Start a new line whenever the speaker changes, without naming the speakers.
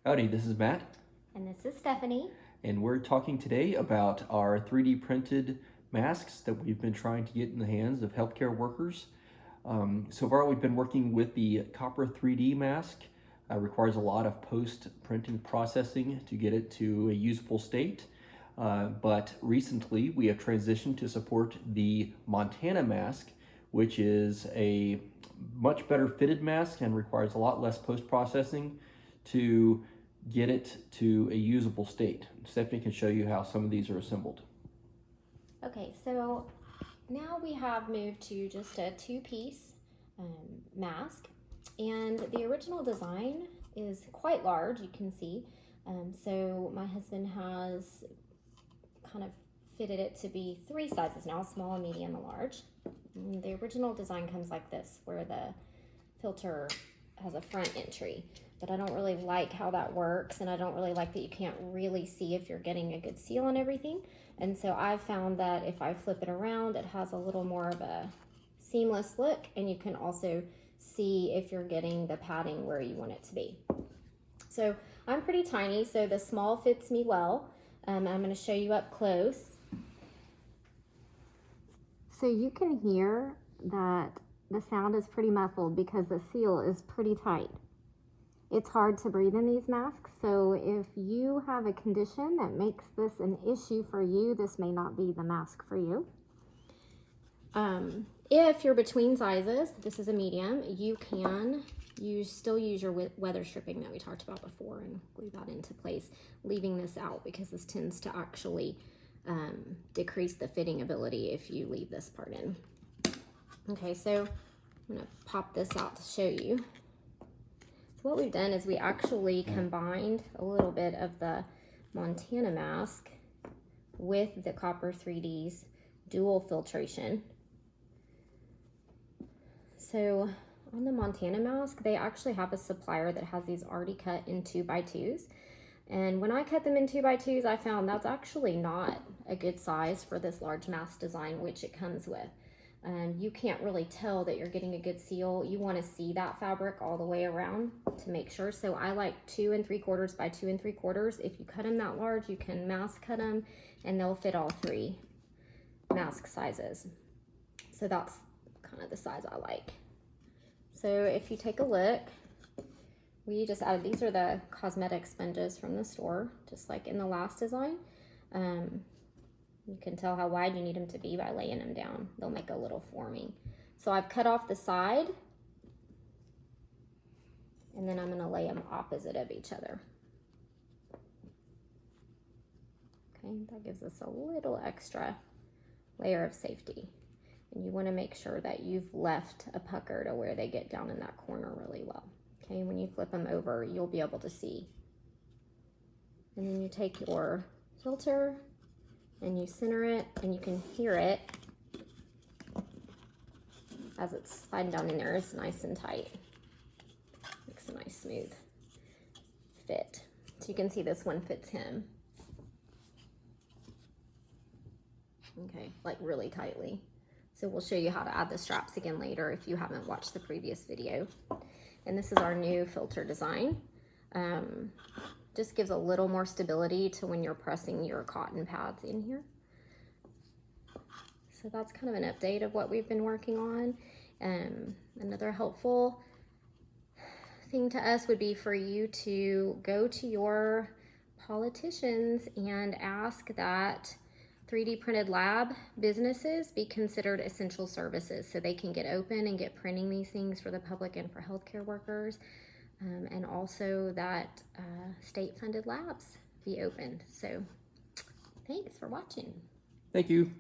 Howdy, this is Matt,
And this is Stephanie.
and we're talking today about our 3D printed masks that we've been trying to get in the hands of healthcare workers. So far, we've been working with the Copper 3D mask. Requires a lot of post-printing processing to get it to a usable state. But recently, we have transitioned to support the Montana mask, which is a much better fitted mask and requires a lot less post-processing to get it to a usable state. Stephanie can show you how some of these are assembled.
Okay, so now we have moved to just a two-piece mask, and the original design is quite large, you can see. So my husband has kind of fitted it to be three sizes now: small, medium, and large. And the original design comes like this, where the filter has a front entry, but I don't really like how that works, and I don't really like that you can't really see if you're getting a good seal on everything. And so I've found that if I flip it around, it has a little more of a seamless look, and you can also see if you're getting the padding where you want it to be. So I'm pretty tiny, so the small fits me well. I'm going to show you up close. So you can hear that the sound is pretty muffled because the seal is pretty tight. It's hard to breathe in these masks, so if you have a condition that makes this an issue for you, this may not be the mask for you. If you're between sizes, this is a medium, you can still use your weather stripping that we talked about before and glue that into place, leaving this out because this tends to actually decrease the fitting ability if you leave this part in. Okay, so I'm gonna pop this out to show you. So what we've done is we actually combined a little bit of the Montana mask with the Copper 3D's dual filtration. So on the Montana mask, they actually have a supplier that has these already cut in 2x2s. And when I cut them in 2x2s, I found that's actually not a good size for this large mask design, which it comes with. You can't really tell that you're getting a good seal. You want to see that fabric all the way around to make sure. So I like 2 3/4 by 2 3/4. If you cut them that large, you can mask cut them and they'll fit all three mask sizes. So that's kind of the size I like. So if you take a look, we just added, these are the cosmetic sponges from the store, just like in the last design. You can tell how wide you need them to be by laying them down. They'll make a little forming. So I've cut off the side, and then I'm gonna lay them opposite of each other. Okay, that gives us a little extra layer of safety. And you wanna make sure that you've left a pucker to where they get down in that corner really well. Okay, when you flip them over, you'll be able to see. And then you take your filter and you center it, and you can hear it as it's sliding down in there. It's nice and tight. Makes a nice smooth fit. So you can see this one fits him. Okay, like really tightly. So we'll show you how to add the straps again later if you haven't watched the previous video. And this is our new filter design. Just gives a little more stability to when you're pressing your cotton pads in here. So that's kind of an update of what we've been working on. Another helpful thing to us would be for you to go to your politicians and ask that 3D printed lab businesses be considered essential services so they can get open and get printing these things for the public and for healthcare workers. And also that state-funded labs be opened. So thanks for watching.
Thank you.